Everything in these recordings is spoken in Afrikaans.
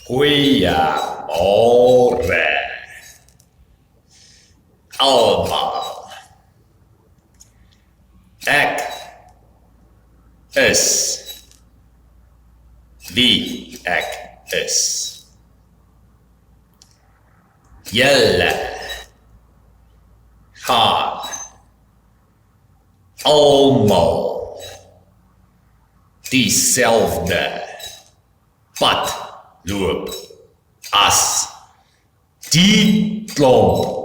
Goeiemôre almal. Ek is wie ek is. Julle gaan almal dieselfde pad loop as die klomp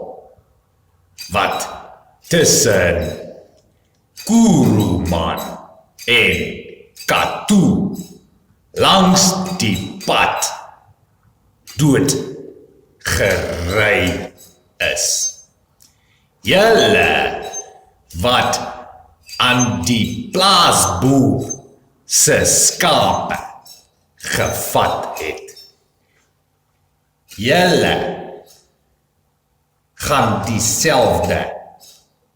wat tussen Kuruman en Katu langs die pad dood gery is. Julle wat aan die plaasboer se skape gevat het. Julle gaan dieselfde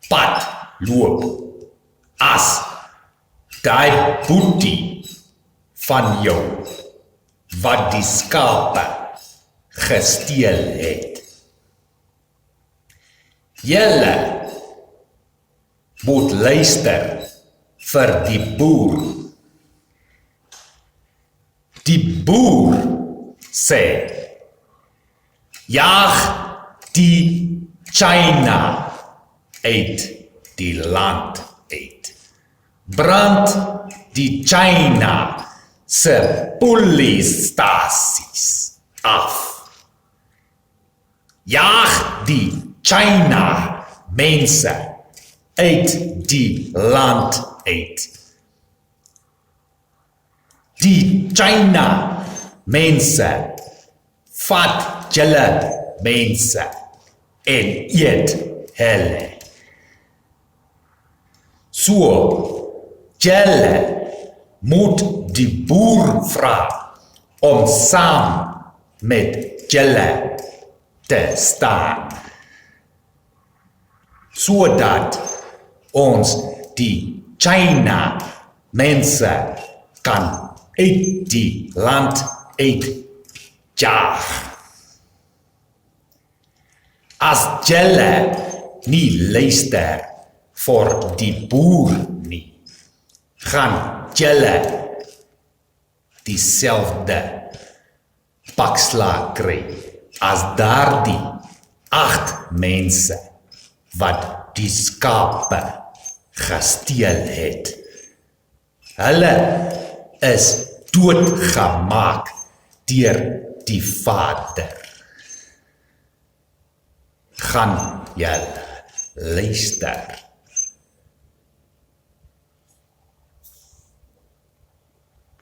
pad loop as daai boetie van jou wat die skape gesteel het. Julle moet luister vir die boer. Die boer sê, jaag die China uit die land uit. Brand die China se polisiestasies af. Jaag die China mense uit die land uit. Die China mense vat julle mense en eet hulle. So, julle moet die boer vra om saam met julle te staan. Sodat ons die China mense kan uit die land uit jaag. As julle nie luister vir die boer nie, gaan julle dieselfde pakslag kry as daardie 8 mense wat die skape gesteel het. Hulle is doodgemaak deur die Vader. Gaan julle luister.